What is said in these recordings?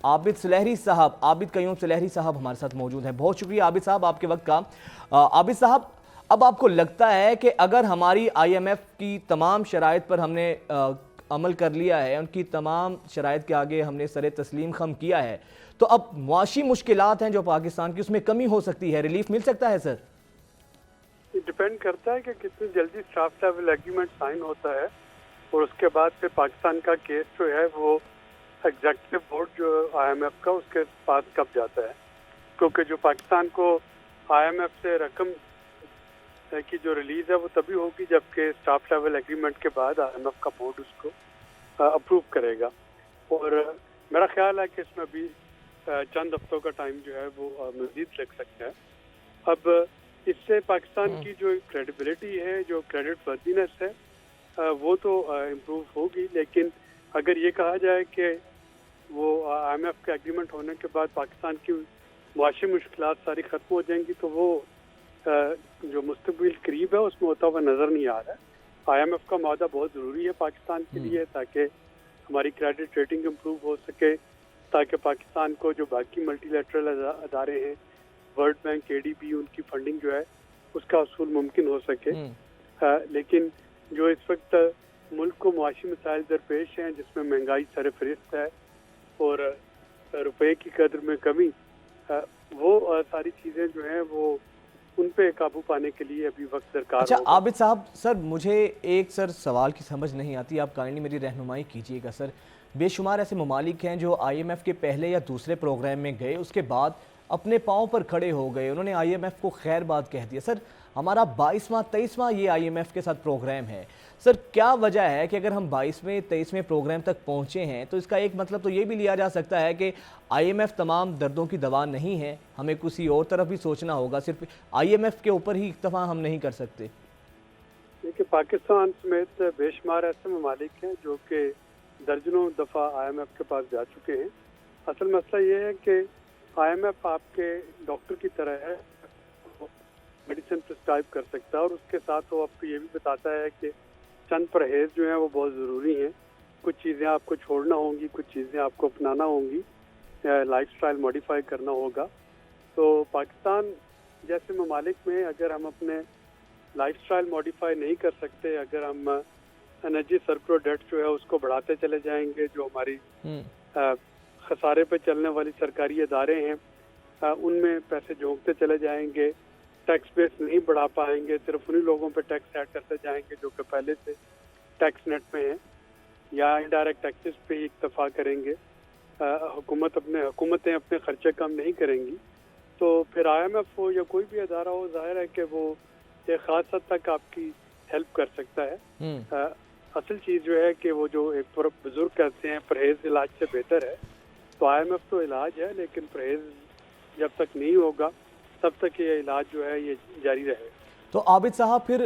आबिद सुलेहरी साहब, आबिद कयूम सुलेहरी साहब हमारे साथ मौजूद हैं। बहुत शुक्रिया आबिद साहब आपके वक्त का। आबिद साहब, अब आपको लगता है कि अगर हमारी IMF की तमाम शराइत पर हमने अमल कर लिया है, उनकी तमाम शराइत के आगे हमने सरे तस्लीम खम किया है, तो अब मुआशी मुश्किलात हैं जो पाकिस्तान की, उसमें कमी हो सकती है, रिलीफ मिल सकता है सर? डिपेंड करता है कि कितनी जल्दी स्टाफ लेवल एग्रीमेंट साइन होता है और उसके बाद फिर पाकिस्तान का केस जो है वो एग्जीक्यूटिव बोर्ड जो IMF का उसके पास कब जाता है, क्योंकि जो पाकिस्तान को IMF से रकम की जो रिलीज है वो तभी होगी जबकि स्टाफ लेवल एग्रीमेंट के बाद IMF का बोर्ड उसको अप्रूव करेगा। और मेरा ख्याल है कि इसमें भी चंद हफ्तों का टाइम जो है वो मजीद लग सकता है। अब इससे पाकिस्तान की जो क्रेडिबिलिटी है, जो क्रेडिट वर्दीनेस है, वो तो इम्प्रूव होगी, लेकिन अगर ये कहा जाए कि वो IMF का एग्रीमेंट होने के बाद पाकिस्तान की मुआशी मुश्किलात सारी ख़त्म हो जाएंगी, तो वो जो मुस्तकबिल करीब है उसमें होता हुआ नज़र नहीं आ रहा है। IMF का मुआहदा बहुत ज़रूरी है पाकिस्तान के लिए, ताकि हमारी क्रेडिट रेटिंग इम्प्रूव हो सके, ताकि पाकिस्तान को जो बाकी मल्टीलैटरल अदारे हैं, वर्ल्ड बैंक, ADB, उनकी फंडिंग जो है उसका असूल मुमकिन हो सके। लेकिन जो इस वक्त मुल्क को मुआशी मसाइल दरपेश हैं, जिसमें महंगाई सरफहरिस्त है और रुपए की कदर में कमी, वो सारी चीज़ें जो हैं वो उन पे काबू पाने के लिए अभी वक्त दरकार। अच्छा आबिद साहब, सर मुझे एक सवाल की समझ नहीं आती, आप काइंडली मेरी रहनुमाई कीजिएगा सर। बेशुमार ऐसे ममालिक हैं जो IMF के पहले या दूसरे प्रोग्राम में गए, उसके बाद अपने पाँव पर खड़े हो गए, उन्होंने IMF को खैर बात कह दिया। सर हमारा 22वां 23वां ये IMF के साथ प्रोग्राम है, सर क्या वजह है कि अगर हम 22वें 23वें प्रोग्राम तक पहुंचे हैं तो इसका एक मतलब तो ये भी लिया जा सकता है कि IMF तमाम दर्दों की दवा नहीं है, हमें किसी और तरफ भी सोचना होगा, सिर्फ IMF के ऊपर ही इक्तफा हम नहीं कर सकते। देखिए, पाकिस्तान समेत बेशुमार ऐसे ममालिक हैं जो कि दर्जनों दफ़ा IMF के पास जा चुके हैं। असल मसला ये है कि IMF आपके डॉक्टर की तरह है, मेडिसिन प्रिस्क्राइब कर सकता है और उसके साथ वो आपको ये भी बताता है कि चंद परहेज जो हैं वो बहुत ज़रूरी हैं, कुछ चीज़ें आपको छोड़ना होंगी, कुछ चीज़ें आपको अपनाना होंगी, लाइफस्टाइल मॉडिफाई करना होगा। तो पाकिस्तान जैसे ममालिक में अगर हम अपने लाइफस्टाइल मॉडिफाई नहीं कर सकते, अगर हम एनर्जी सर्कुलर डेट जो है उसको बढ़ाते चले जाएंगे, जो हमारी खसारे पे चलने वाली सरकारी इदारे हैं उनमें पैसे झोंकते चले जाएंगे, टैक्स बेस नहीं बढ़ा पाएंगे, सिर्फ उन्हीं लोगों पे टैक्स ऐड करते जाएंगे जो कि पहले से टैक्स नेट में हैं, या इनडायरेक्ट टैक्सेस पे ही इक्तफा करेंगे, हुकूमतें अपने खर्चे कम नहीं करेंगी, तो फिर IMF हो या कोई भी अदारा हो, जाहिर है कि वो एक ख़ास हद तक आपकी हेल्प कर सकता है। असल चीज़ जो है कि वो जो एक बुजुर्ग कहते हैं परहेज इलाज से बेहतर है, तो IMF तो इलाज है, लेकिन परहेज जब तक नहीं होगा तब तक ये इलाज जो है ये जारी रहेगा। तो आबिद साहब फिर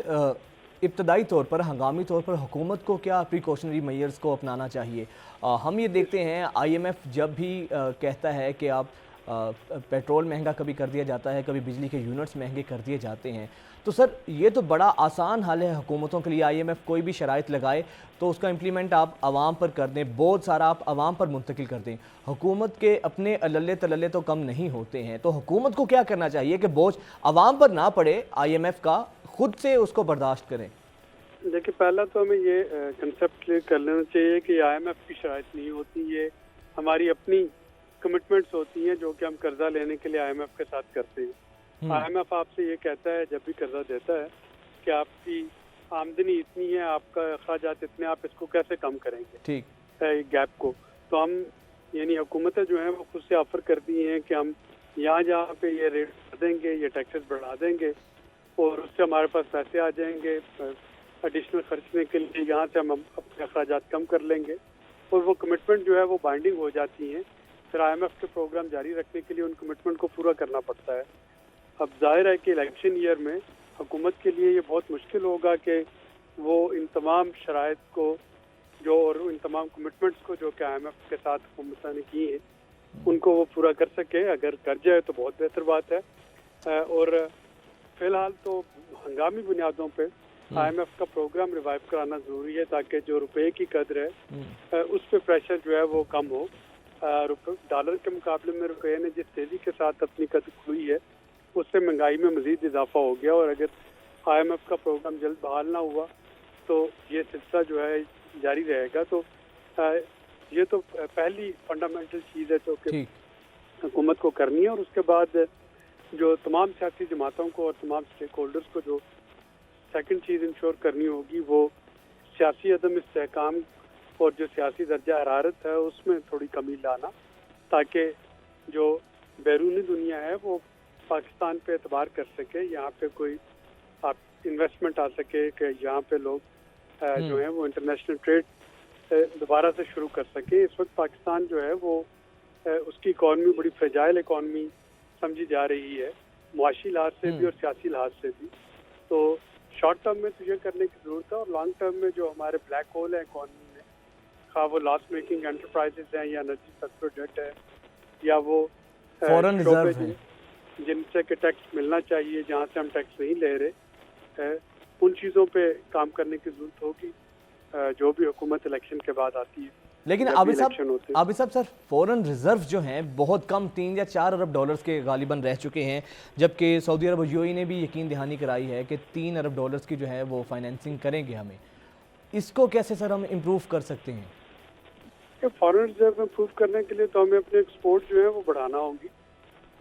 इब्तदाई तौर पर, हंगामी तौर पर हुकूमत को क्या प्रिकॉशनरी मेजर्स को अपनाना चाहिए? हम ये देखते हैं IMF जब भी कहता है कि आप पेट्रोल महंगा कभी कर दिया जाता है, कभी बिजली के यूनिट्स महंगे कर दिए जाते हैं, तो सर ये तो बड़ा आसान हल है हुकूमतों के लिए, IMF कोई भी शराइत लगाए तो उसका इम्प्लीमेंट आप आवाम पर कर दें, बोझ सारा आप आवाम पर मुंतकिल कर दें। हुकूमत के अपने अल्ले तलल्ले तो कम नहीं होते हैं, तो हुकूमत को क्या करना चाहिए कि बोझ आवाम पर ना पड़े, IMF का खुद से उसको बर्दाश्त करें? देखिए, पहला तो हमें ये कंसेप्ट क्लियर कर लेना चाहिए कि IMF की शराइत नहीं होती, ये हमारी अपनी कमिटमेंट्स होती हैं जो कि हम कर्जा लेने के लिए IMF के साथ करते हैं। IMF आपसे ये कहता है जब भी कर्जा देता है कि आपकी आमदनी इतनी है, आपका अखराजात इतने, आप इसको कैसे कम करेंगे, ठीक है, गैप को। तो हम यानी हुकूमतें जो हैं वो खुद से ऑफर करती हैं कि हम यहाँ जहाँ पे ये रेट बढ़ा देंगे, ये टैक्सेस बढ़ा देंगे और उससे हमारे पास पैसे आ जाएंगे एडिशनल खर्चने के लिए, यहाँ से हम अपने अखराजात कम कर लेंगे, और वो कमिटमेंट जो है वो बाइंडिंग हो जाती हैं। फिर IMF के प्रोग्राम जारी रखने के लिए उन कमिटमेंट को पूरा करना पड़ता है। अब जाहिर है कि इलेक्शन ईयर में हुकूमत के लिए ये बहुत मुश्किल होगा कि वो इन तमाम शराइत को जो और इन तमाम कमिटमेंट्स को जो कि IMF के साथ हुकूमत ने की हैं उनको वो पूरा कर सके। अगर कर जाए तो बहुत बेहतर बात है, और फिलहाल तो हंगामी बुनियादों पे IMF का प्रोग्राम रिवाइव कराना ज़रूरी है ताकि जो रुपए की कदर है उस पर प्रेशर जो है वो कम हो। डॉलर के मुकाबले में रुपये ने जिस तेज़ी के साथ अपनी कदर हुई है उससे महंगाई में मज़ीद इजाफा हो गया। और अगर IMF का प्रोग्राम जल्द बहाल ना हुआ तो ये सिलसिला जो है जारी रहेगा। तो ये तो पहली फंडामेंटल चीज़ है जो कि हुकूमत को करनी है। और उसके बाद जो तमाम सियासी जमातों को और तमाम स्टेक होल्डर्स को जो सेकंड चीज़ इंश्योर करनी होगी वो सियासी अदम इस्तेहकाम और जो सियासी दर्जा हरारत है उसमें थोड़ी कमी लाना, ताकि जो बैरूनी दुनिया है वो पाकिस्तान पे एतबार कर सके, यहाँ पे कोई आप इन्वेस्टमेंट आ सके कि यहाँ पे लोग जो है वो इंटरनेशनल ट्रेड दोबारा से शुरू कर सके। इस वक्त पाकिस्तान जो है वो उसकी इकॉनमी बड़ी फ्रेजाइल इकॉनमी समझी जा रही है, मुआशी लिहाज से भी और सियासी लिहाज से भी। तो शॉर्ट टर्म में तो ये करने की ज़रूरत है। और लॉन्ग टर्म में जो हमारे ब्लैक होल है इकॉनमी में, खा वो लॉस मेकिंग एंटरप्राइजेज हैं या एनर्जी सेक्टर डेट है या वो फॉरेन रिजर्व है जिनसे कि टैक्स मिलना चाहिए जहाँ से हम टैक्स नहीं ले रहे, उन चीज़ों पे काम करने की ज़रूरत होगी जो भी हुकूमत इलेक्शन के बाद आती है। लेकिन आबिद साहब सर, फॉरेन रिजर्व जो हैं बहुत कम 3 या 4 अरब डॉलर्स के गालिबन रह चुके हैं, जबकि सऊदी अरब और यूएई ने भी यकीन दहानी कराई है कि 3 अरब डॉलर्स की जो है वो फाइनेंसिंग करेंगे हमें। इसको कैसे सर हम इम्प्रूव कर सकते हैं? फॉरेन रिजर्व इम्प्रूव करने के लिए तो हमें अपने एक्सपोर्ट जो है वो बढ़ाना होगी।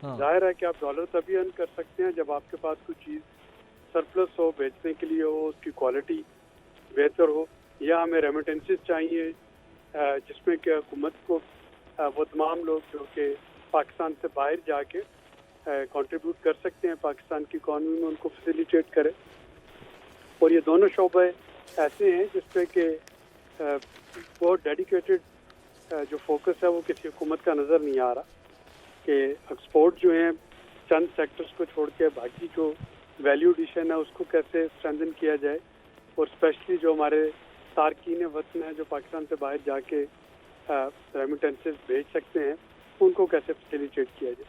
जाहिर है कि आप डॉलर तभी अर्न कर सकते हैं जब आपके पास कोई चीज़ सरप्लस हो, बेचने के लिए हो, उसकी क्वालिटी बेहतर हो, या हमें रेमिटेंसेस चाहिए जिसमें कि हुकूमत को वो तमाम लोग जो कि पाकिस्तान से बाहर जाके कंट्रीब्यूट कर सकते हैं पाकिस्तान की इकॉनमी में, उनको फैसिलिटेट करे। और ये दोनों शोबे ऐसे हैं जिस पे कि बहुत डेडिकेटेड जो फोकस है वो किसी हुकूमत का नज़र नहीं आ रहा कि एक्सपोर्ट जो है चंद सेक्टर्स को छोड़ के बाकी जो वैल्यू एडिशन है उसको कैसे स्ट्रेंथन किया जाए। और स्पेशली जो हमारे तारकीन वतन है जो पाकिस्तान से बाहर जाके रेमिटेंसेस भेज सकते हैं, उनको कैसे फैसिलिटेट किया जाए।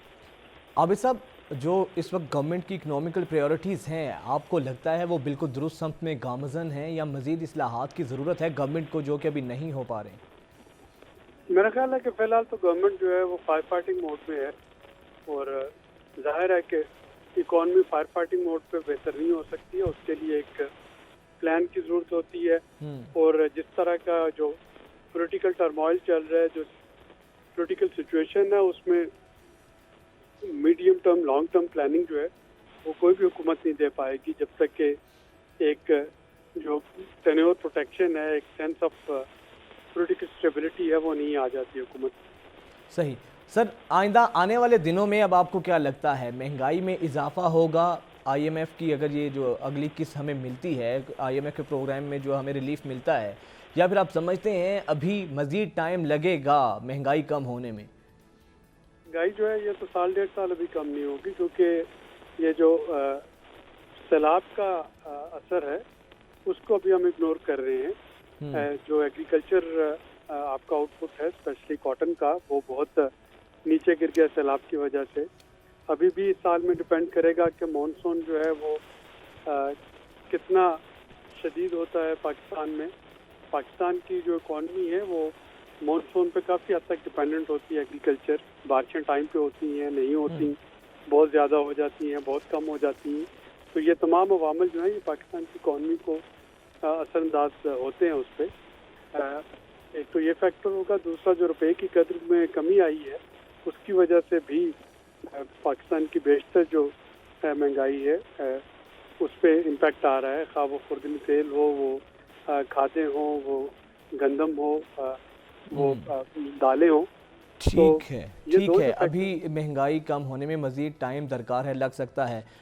आबिद साहब, जो इस वक्त गवर्नमेंट की इकनॉमिकल प्रायोरिटीज़ हैं, आपको लगता है वो बिल्कुल दुरुस्त समत में गामज़न हैं या मज़ीद इस्लाहात की ज़रूरत है गवर्नमेंट को जो कि अभी नहीं हो पा रहे? मेरा ख्याल है कि फ़िलहाल तो गवर्नमेंट जो है वो फायर फाइटिंग मोड में है और जाहिर है कि इकॉनमी फायर फाइटिंग मोड पे बेहतर नहीं हो सकती है, उसके लिए एक प्लान की ज़रूरत होती है। और जिस तरह का जो पॉलिटिकल टर्मोइल चल रहा है, जो पॉलिटिकल सिचुएशन है, उसमें medium term long term planning जो है वो कोई भी हुकूमत नहीं दे पाएगी जब तक कि एक जो टेन्योर प्रोटेक्शन है, एक सेंस ऑफ पॉलिटिकल स्टेबिलिटी है वो नहीं आ जाती हुकूमत। सही सर, आइंदा आने वाले दिनों में अब आपको क्या लगता है महंगाई में इजाफा होगा? IMF की अगर ये जो अगली किस्त हमें मिलती है, IMF के प्रोग्राम में जो हमें रिलीफ मिलता है, या फिर आप समझते हैं अभी मज़ीद टाइम लगेगा महंगाई कम होने में? महंगाई जो है ये तो साल 1.5 साल अभी कम नहीं होगी, क्योंकि ये जो सैलाब का असर है उसको अभी हम इग्नोर कर रहे हैं। जो एग्रीकल्चर आपका आउटपुट है स्पेशली कॉटन का वो बहुत नीचे गिर गया सैलाब की वजह से। अभी भी इस साल में डिपेंड करेगा कि मॉनसून जो है वो कितना शदीद होता है पाकिस्तान में। पाकिस्तान की जो इकॉनमी है वो मॉनसून पे काफ़ी हद तक डिपेंडेंट होती है। एग्रीकल्चर बारिशें टाइम पे होती हैं, नहीं होती, बहुत ज़्यादा हो जाती हैं, बहुत कम हो जाती हैं। तो ये तमाम अवामल जो हैं ये पाकिस्तान की इकॉनमी को असरअंदाज होते हैं उस पर। एक तो ये फैक्टर होगा, दूसरा जो रुपए की कदर में कमी आई है उसकी वजह से भी पाकिस्तान की बेशतर जो महंगाई है उस पर इम्पेक्ट आ रहा है। खा वो खुर्दनी तेल हो, वो खादें हो, वो गंदम हो, वो दालें हो। ठीक है, ठीक है। अभी महंगाई कम होने में मज़ीद टाइम दरकार है, लग सकता है।